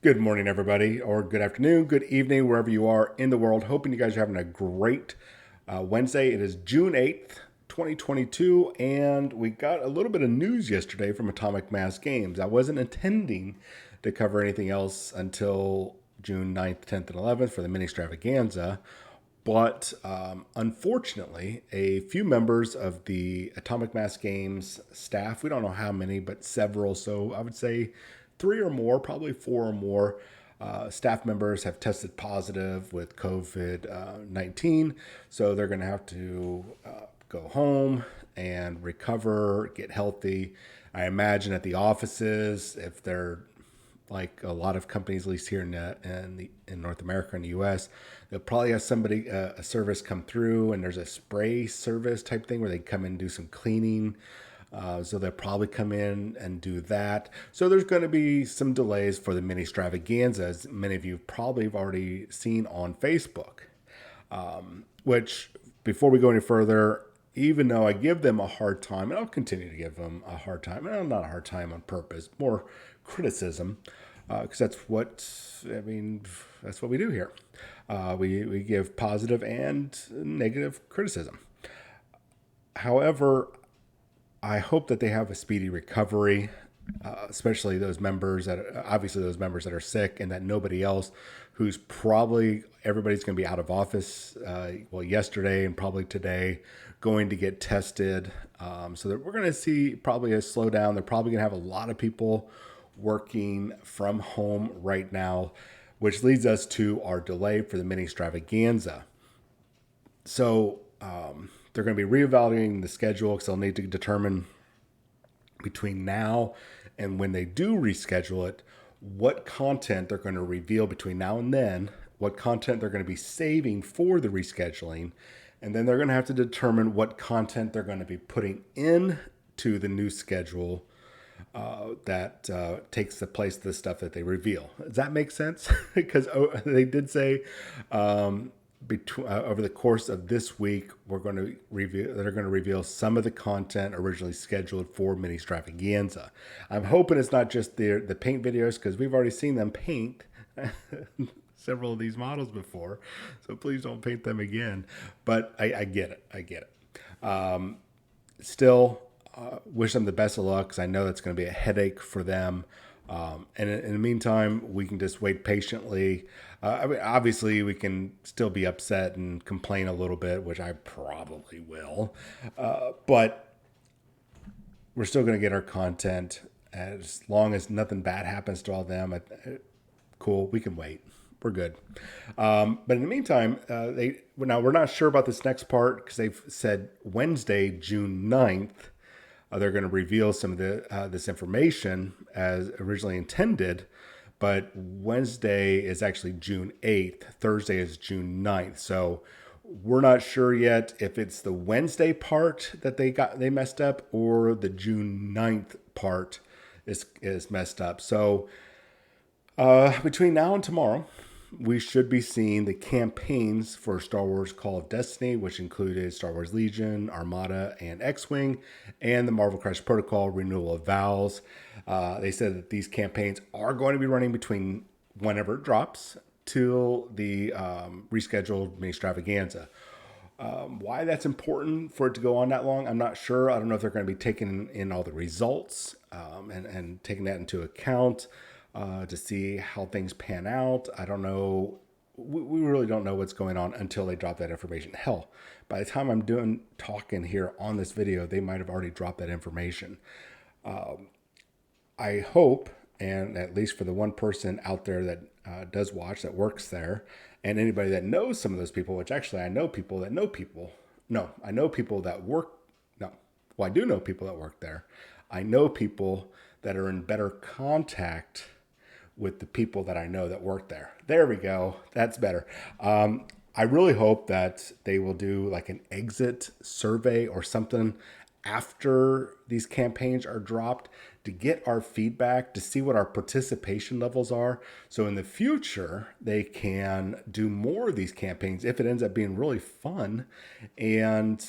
Good morning, everybody, or good afternoon, good evening, wherever you are in the world. Hoping you guys are having a great Wednesday. It is June 8th, 2022, and we got a little bit of news yesterday from Atomic Mass Games. I wasn't intending to cover anything else until June 9th, 10th, and 11th for the Ministravganaz. But unfortunately, a few members of the Atomic Mass Games staff, we don't know how many, but several, so I would say three or more, probably four or more staff members have tested positive with COVID 19. So they're going to have to go home and recover, get healthy. I imagine at the offices, if they're like a lot of companies, at least here in North America and the U.S., they'll probably have somebody a service come through, and there's a spray service type thing where they come in and do some cleaning. So they'll probably come in and do that. So there's going to be some delays for the Ministravganaz, as many of you probably have already seen on Facebook. Which, before we go any further, even though I give them a hard time, and I'll continue to give them a hard time, and not a hard time on purpose, more criticism, because that's what we do here. We give positive and negative criticism. However, I hope that they have a speedy recovery, especially those members those members that are sick, and that nobody else who's probably everybody's going to be out of office. Yesterday and probably today, going to get tested. So that we're going to see probably a slowdown. They're probably going to have a lot of people working from home right now, which leads us to our delay for the Ministravganaz. So they're going to be reevaluating the schedule because they'll need to determine between now and when they do reschedule it, what content they're going to reveal between now and then, what content they're going to be saving for the rescheduling, and then they're going to have to determine what content they're going to be putting into the new schedule that takes the place of the stuff that they reveal. Does that make sense? Because they did say over the course of this week, they're going to reveal some of the content originally scheduled for Ministravganaz. I'm hoping it's not just the paint videos, because we've already seen them paint several of these models before, so please don't paint them again. But I get it. Still, wish them the best of luck, because I know that's going to be a headache for them. And in the meantime, we can just wait patiently. Obviously, we can still be upset and complain a little bit, which I probably will. But we're still going to get our content as long as nothing bad happens to all them. Cool, we can wait. We're good. But in the meantime, we're not sure about this next part, because they've said Wednesday, June 9th. They're going to reveal some of this information as originally intended, but Wednesday is actually June 8th. Thursday is June 9th. So we're not sure yet if it's the Wednesday part that they messed up, or the June 9th part is messed up. So between now and tomorrow, we should be seeing the campaigns for Star Wars Call of Destiny, which included Star Wars Legion, Armada, and X-Wing, and the Marvel Crisis Protocol Renewal of Vows. They said that these campaigns are going to be running between whenever it drops till the rescheduled Ministravganaz. Why that's important for it to go on that long, I'm not sure. I don't know if they're going to be taking in all the results and taking that into account. To see how things pan out. I don't know. We really don't know what's going on until they drop that information. Hell, by the time I'm talking here on this video, they might have already dropped that information. I hope, and at least for the one person out there that does watch, that works there, and anybody that knows some of those people, which actually I know people that know people. No, I know people that work. No, well, I do know people that work there. I know people that are in better contact with the people that I know that work there. There we go. That's better. I really hope that they will do like an exit survey or something after these campaigns are dropped, to get our feedback, to see what our participation levels are. So in the future, they can do more of these campaigns if it ends up being really fun, and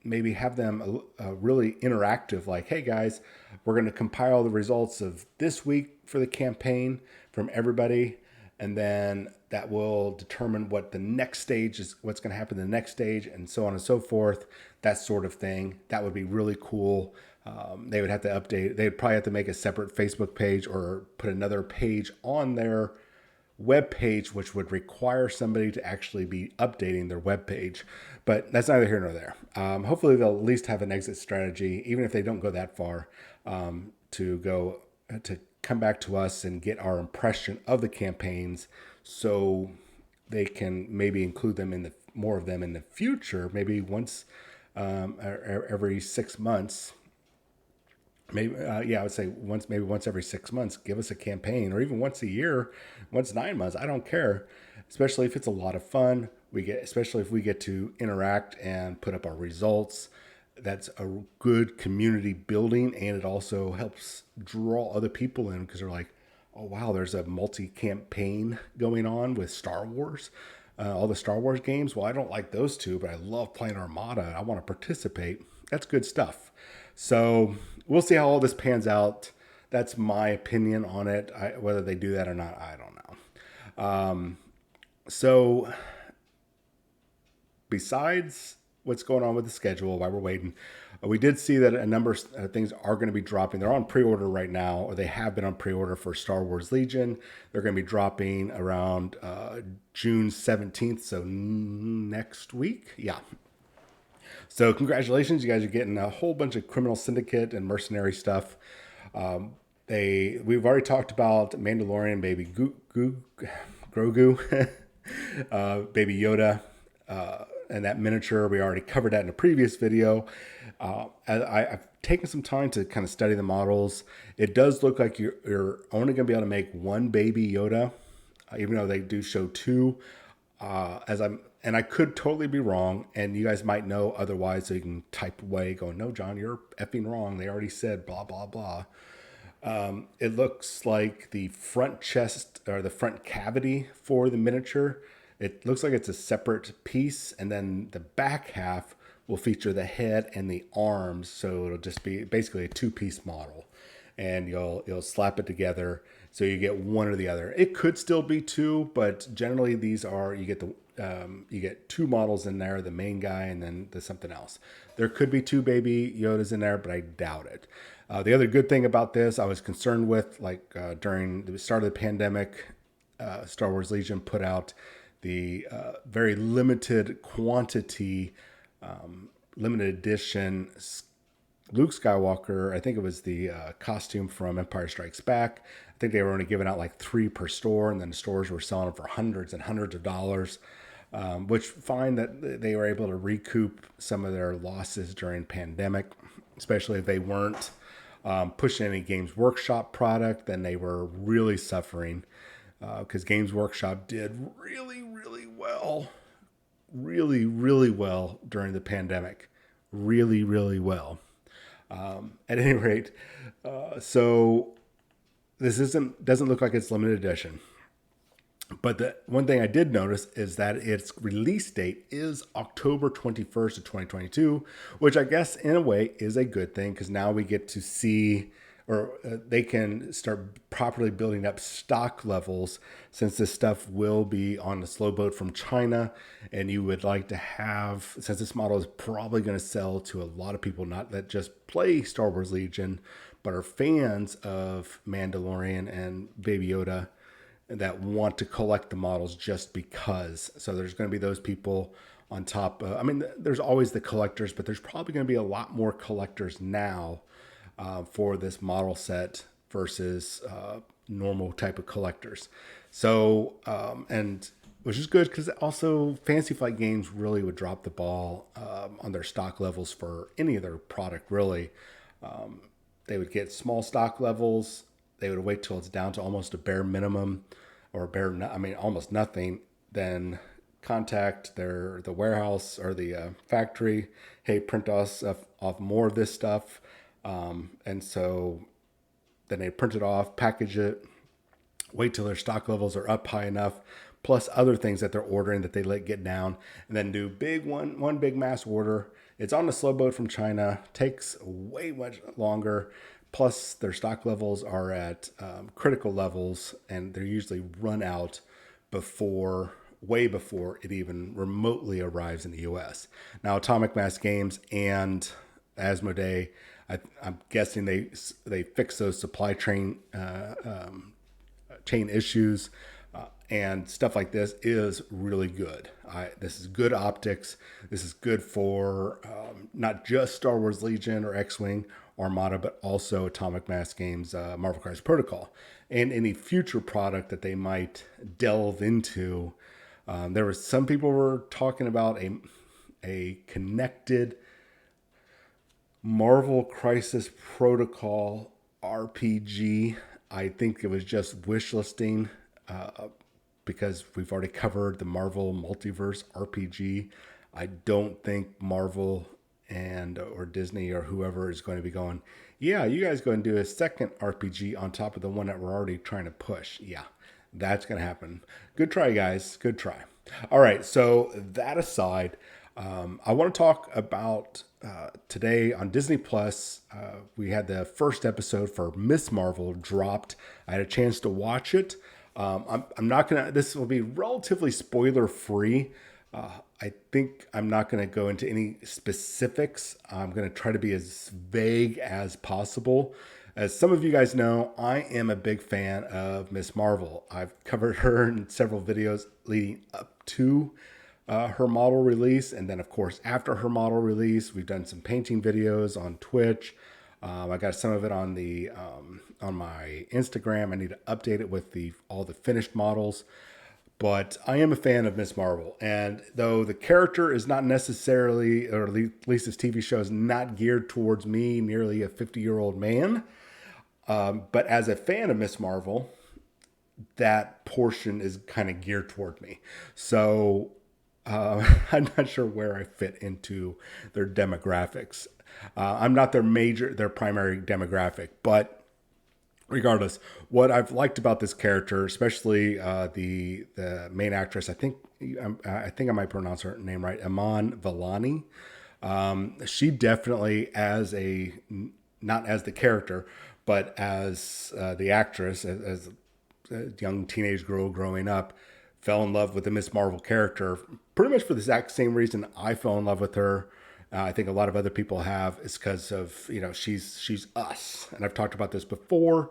maybe have them really interactive, like, hey guys, we're going to compile the results of this week for the campaign from everybody, and then that will determine what the next stage is, what's going to happen in the next stage, and so on and so forth. That sort of thing. That would be really cool. They would have to update. They'd probably have to make a separate Facebook page or put another page on their web page, which would require somebody to actually be updating their web page. But that's neither here nor there. Hopefully, they'll at least have an exit strategy, even if they don't go that far, to come back to us and get our impression of the campaigns, so they can maybe include them in the more of them in the future. Maybe once every 6 months. Maybe, I would say maybe once every 6 months, give us a campaign, or even once a year, once 9 months. I don't care, especially if it's a lot of fun. Especially if we get to interact and put up our results. That's a good community building, and it also helps draw other people in, because they're like, oh wow, there's a multi-campaign going on with Star Wars. All the Star Wars games. Well, I don't like those two, but I love playing Armada. I want to participate. That's good stuff. So we'll see how all this pans out. That's my opinion on it. Whether they do that or not, I don't know. So besides what's going on with the schedule while we're waiting, we did see that a number of things are going to be dropping. They're on pre-order right now, or they have been on pre-order for Star Wars Legion. They're going to be dropping around June 17th, so next week. Yeah. So congratulations, you guys are getting a whole bunch of Criminal Syndicate and mercenary stuff. We've already talked about Mandalorian, Baby Grogu, Baby Yoda, and that miniature. We already covered that in a previous video. I've taken some time to kind of study the models. It does look like you're only going to be able to make one Baby Yoda, even though they do show two. And I could totally be wrong, and you guys might know otherwise, so you can type away going, no, John, you're effing wrong. They already said blah, blah, blah. It looks like the front chest, or the front cavity for the miniature, it looks like it's a separate piece, and then the back half will feature the head and the arms, so it'll just be basically a two-piece model, and you'll slap it together so you get one or the other. It could still be two, but generally these are, you get two models in there, the main guy and then the something else. There could be two Baby Yodas in there, but I doubt it. The other good thing about this, I was concerned with, during the start of the pandemic, Star Wars Legion put out the very limited quantity, limited edition Luke Skywalker. I think it was the costume from Empire Strikes Back. I think they were only giving out like 3 per store, and then the stores were selling them for hundreds and hundreds of dollars, which find that they were able to recoup some of their losses during pandemic, especially if they weren't pushing any Games Workshop product. Then they were really suffering, because Games Workshop did really, really well, really well during the pandemic, really, really well. At any rate, so this doesn't look like it's limited edition. But the one thing I did notice is that its release date is October 21st of 2022, which I guess in a way is a good thing, because now we get to see, or they can start properly building up stock levels, since this stuff will be on the slow boat from China, and you would like to have, since this model is probably going to sell to a lot of people, not that just play Star Wars Legion, but are fans of Mandalorian and Baby Yoda, that want to collect the models just because. So there's going to be those people on top. There's always the collectors, but there's probably going to be a lot more collectors now for this model set versus normal type of collectors. So, and which is good, because also Fantasy Flight Games really would drop the ball on their stock levels for any of their product, really. They would get small stock levels. They would wait till it's down to almost a bare minimum, or almost nothing. Then contact the warehouse or the factory. Hey, print us off more of this stuff. And so then they print it off, package it, wait till their stock levels are up high enough, plus other things that they're ordering that they let get down, and then do one big mass order, It's on the slow boat from China, takes way much longer. Plus, their stock levels are at critical levels, and they're usually run out way before it even remotely arrives in the U.S. Now, Atomic Mass Games and Asmodee, I'm guessing they fix those supply chain issues, and stuff like this is really good. This is good optics. This is good for not just Star Wars Legion or X-Wing Armada, but also Atomic Mass Games, Marvel Crisis Protocol, and any future product that they might delve into. There was some people were talking about a connected Marvel Crisis Protocol RPG. I think it was just wish listing because we've already covered the Marvel Multiverse RPG. I don't think Marvel or Disney or whoever is going to be going, yeah, you guys go and do a second RPG on top of the one that we're already trying to push. Yeah, that's going to happen. Good try, guys. Good try. All right. So that aside, I want to talk about today on Disney Plus. We had the first episode for Miss Marvel dropped. I had a chance to watch it. I'm not gonna. This will be relatively spoiler free. I think I'm not going to go into any specifics. I'm going to try to be as vague as possible. As some of you guys know, I am a big fan of Miss Marvel. I've covered her in several videos leading up to her model release. And then, of course, after her model release, we've done some painting videos on Twitch. I got some of it on on my Instagram. I need to update it with all the finished models. But I am a fan of Miss Marvel. And though the character is not necessarily, or at least this TV show is not geared towards me, nearly a 50-year-old man, but as a fan of Miss Marvel, that portion is kind of geared toward me. So I'm not sure where I fit into their demographics. I'm not their primary demographic, but regardless, what I've liked about this character, especially the main actress, I think I might pronounce her name right, Iman Vellani. She definitely, not as the character, but as the actress, as a young teenage girl growing up, fell in love with the Miss Marvel character pretty much for the exact same reason I fell in love with her. I think a lot of other people have. Is because of, she's us. And I've talked about this before.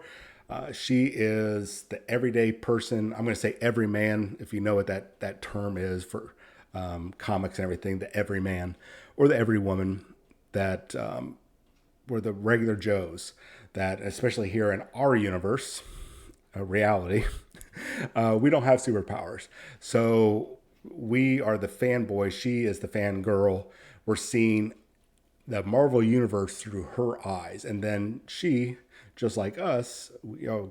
She is the everyday person. I'm going to say everyman, if you know what that term is for comics and everything, the everyman or the every woman that were the regular Joes that, especially here in our universe, reality, we don't have superpowers. So we are the fanboy. She is the fangirl. We're seeing the Marvel universe through her eyes. And then she, just like us,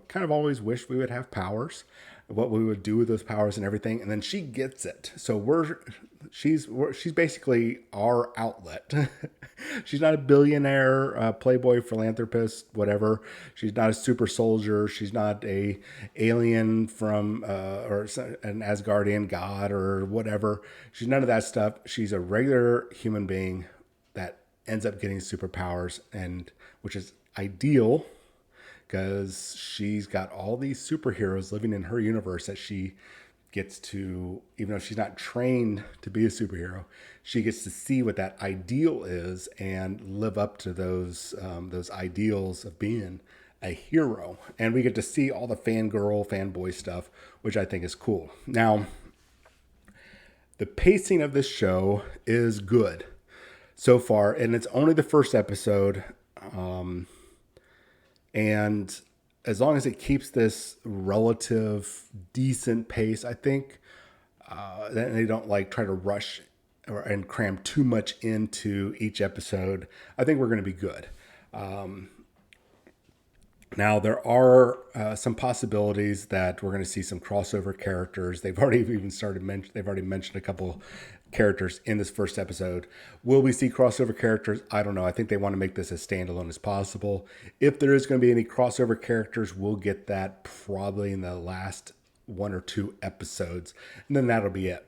kind of always wished we would have powers, what we would do with those powers and everything. And then she gets it. So she's basically our outlet. She's not a billionaire, playboy, philanthropist, whatever. She's not a super soldier. She's not a alien from or an Asgardian god or whatever. She's none of that stuff. She's a regular human being that ends up getting superpowers, and which is ideal because she's got all these superheroes living in her universe that she gets to, even though she's not trained to be a superhero, she gets to see what that ideal is and live up to those ideals of being a hero. And we get to see all the fangirl, fanboy stuff, which I think is cool. Now, the pacing of this show is good so far, and it's only the first episode. And as long as it keeps this relative decent pace, I think, then they don't try to rush and cram too much into each episode, I think we're going to be good. Now, there are some possibilities that we're going to see some crossover characters. They've already mentioned a couple characters in this first episode. Will we see crossover characters? I don't know. I think they want to make this as standalone as possible. If there is going to be any crossover characters, we'll get that probably in the last 1 or 2 episodes, and then that'll be it.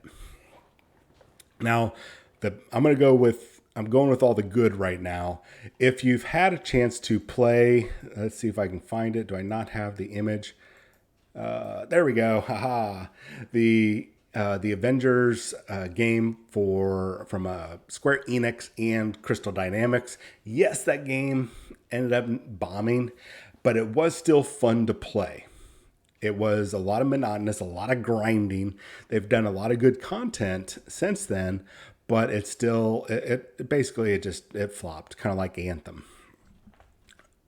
Now, I'm going to go with I'm going with all the good right now. If you've had a chance to play, let's see if I can find it. Do I not have the image? There we go. Haha. The Avengers game from Square Enix and Crystal Dynamics. Yes, that game ended up bombing, but it was still fun to play. It was a lot of monotonous, a lot of grinding. They've done a lot of good content since then, but it's still it basically it flopped, kind of like Anthem.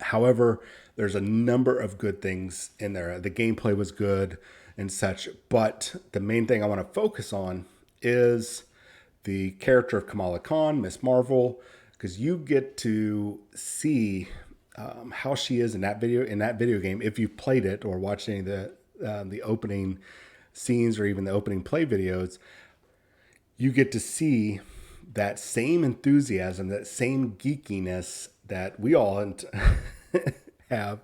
However, there's a number of good things in there. The gameplay was good and such, but the main thing I want to focus on is the character of Kamala Khan, Miss Marvel, because you get to see how she is in that video game. If you've played it or watched any of the opening scenes or even the opening play videos, you get to see that same enthusiasm, that same geekiness that we all have.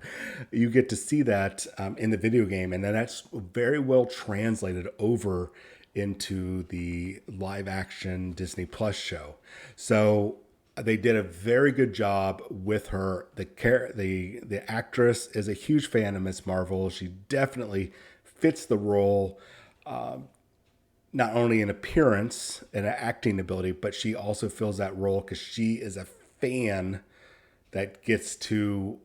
You get to see that in the video game, and then that's very well translated over into the live action Disney Plus show. So they did a very good job with her. The actress is a huge fan of Miss Marvel. She definitely fits the role, not only in appearance and acting ability, but she also fills that role because she is a fan that gets to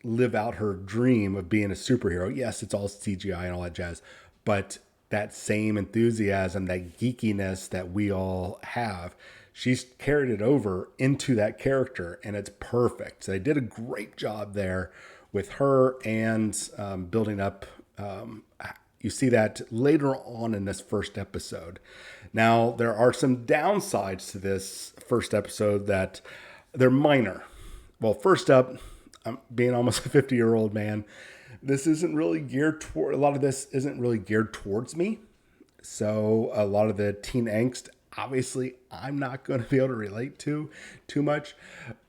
live out her dream of being a superhero. Yes, it's all CGI and all that jazz, but that same enthusiasm, that geekiness that we all have, she's carried it over into that character, and it's perfect. So they did a great job there with her and building up. You see that later on in this first episode. Now, there are some downsides to this first episode that they're minor. Well, first up, I'm being almost a 50-year-old man. This isn't really geared toward, a lot of this isn't really geared towards me. So a lot of the teen angst, obviously, I'm not going to be able to relate to too much,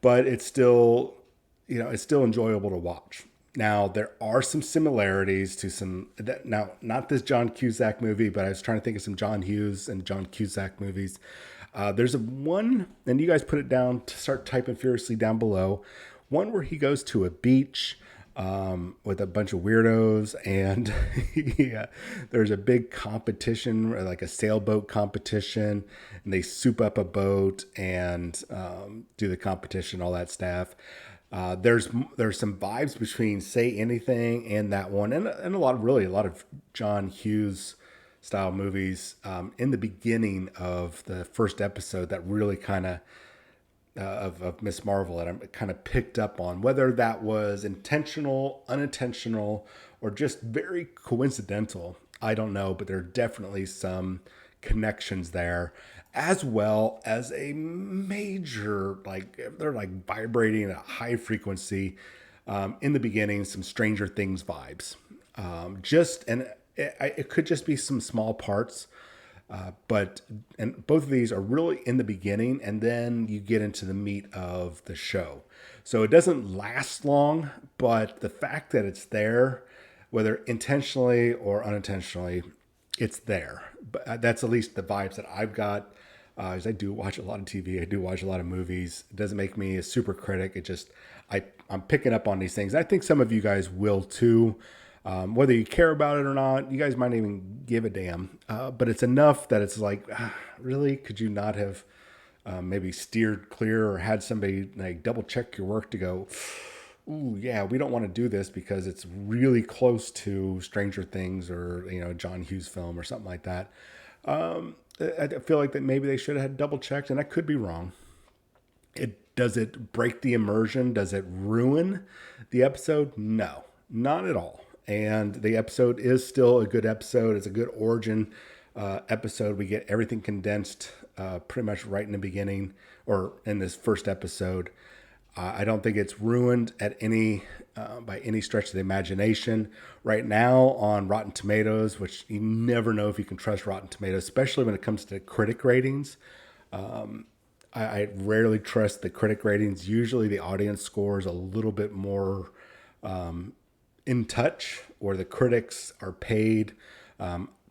but it's still, it's still enjoyable to watch. Now, there are some similarities to now, not this John Cusack movie, but I was trying to think of some John Hughes and John Cusack movies. There's one, and you guys put it down to start typing furiously down below, one where he goes to a beach with a bunch of weirdos, and there's a big competition, like a sailboat competition, and they soup up a boat and do the competition, all that stuff. There's some vibes between Say Anything and that one, and a lot of John Hughes style movies in the beginning of the first episode that really kind of Miss Marvel that I'm kind of picked up on, whether that was intentional, unintentional, or just very coincidental. I don't know, but there are definitely some connections there, as well as a major, they're like vibrating at a high frequency in the beginning, some Stranger Things vibes. It could just be some small parts, but both of these are really in the beginning, and then you get into the meat of the show. So it doesn't last long, but the fact that it's there, whether intentionally or unintentionally, it's there. But that's at least the vibes that I've got. As I do watch a lot of TV, I do watch a lot of movies. It doesn't make me a super critic. It just I'm picking up on these things. I think some of you guys will too. Whether you care about it or not, you guys might even give a damn. But it's enough that it's like, really, could you not have maybe steered clear or had somebody like double check your work to go, ooh, yeah, we don't want to do this because it's really close to Stranger Things or John Hughes film or something like that. I feel like that maybe they should have had double checked, and I could be wrong. Does it break the immersion? Does it ruin the episode? No, not at all. And the episode is still a good episode. It's a good origin episode. We get everything condensed pretty much right in the beginning or in this first episode. I don't think it's ruined by any stretch of the imagination. Right now on Rotten Tomatoes, which you never know if you can trust Rotten Tomatoes, especially when it comes to critic ratings. I rarely trust the critic ratings. Usually the audience scores a little bit more in touch, or the critics are paid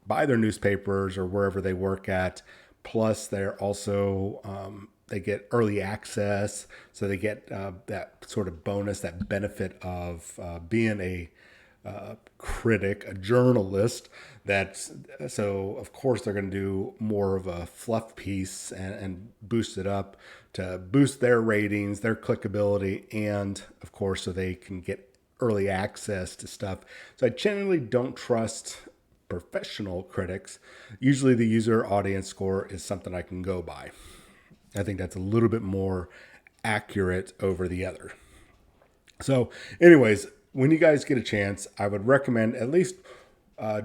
by their newspapers or wherever they work at. Plus, they're also they get early access, so they get that sort of bonus, that benefit of being a critic, a journalist. That's so. Of course, they're going to do more of a fluff piece and boost it up to boost their ratings, their clickability, and of course, so they can get early access to stuff. So I generally don't trust professional critics. Usually, the user audience score is something I can go by. I think that's a little bit more accurate over the other. So, anyways, when you guys get a chance, I would recommend at least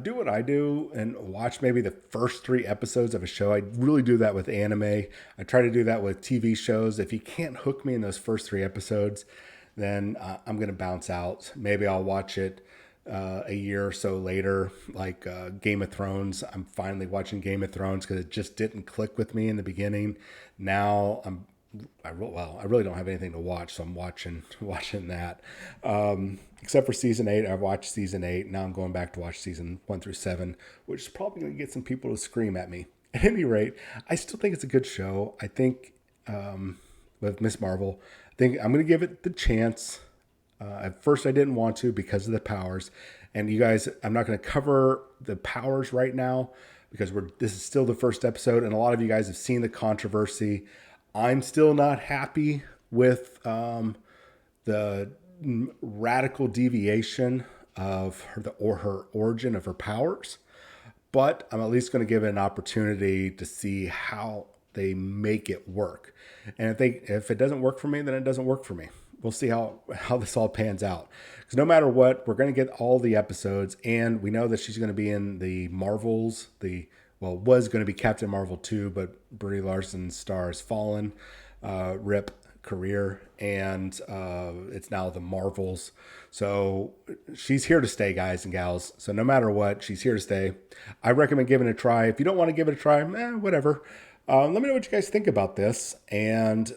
do what I do and watch maybe the first 3 episodes of a show. I really do that with anime. I try to do that with TV shows. If you can't hook me in those first 3 episodes, then I'm going to bounce out. Maybe I'll watch it a year or so later, like Game of Thrones. I'm finally watching Game of Thrones because it just didn't click with me in the beginning. Now I really don't have anything to watch, so I'm watching that. Except for season 8, I've watched season 8. Now I'm going back to watch season 1 through 7, which is probably going to get some people to scream at me. At any rate, I still think it's a good show. I think with Miss Marvel, I think I'm going to give it the chance. At first, I didn't want to because of the powers. And you guys, I'm not going to cover the powers right now because this is still the first episode, and a lot of you guys have seen the controversy. I'm still not happy with the radical deviation of her origin of her powers, but I'm at least going to give it an opportunity to see how they make it work. And if it doesn't work for me, then it doesn't work for me. We'll see how this all pans out. Because no matter what, we're going to get all the episodes, and we know that she's going to be in the Marvels. Was going to be Captain Marvel 2, but Brie Larson's star has fallen. Rip career, and it's now the Marvels. So she's here to stay, guys and gals. So no matter what, she's here to stay. I recommend giving it a try. If you don't want to give it a try, whatever. Let me know what you guys think about this. And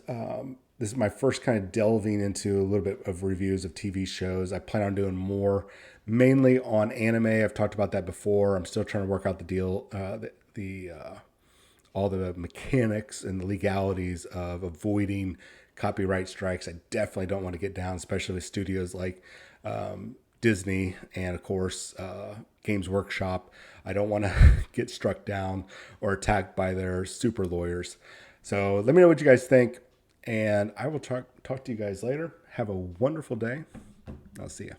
this is my first kind of delving into a little bit of reviews of TV shows. I plan on doing more, mainly on anime. I've talked about that before. I'm still trying to work out the deal, all the mechanics and the legalities of avoiding copyright strikes. I definitely don't want to get down, especially with studios like Disney and, of course, Games Workshop. I don't want to get struck down or attacked by their super lawyers. So let me know what you guys think, and I will talk to you guys later. Have a wonderful day. I'll see you.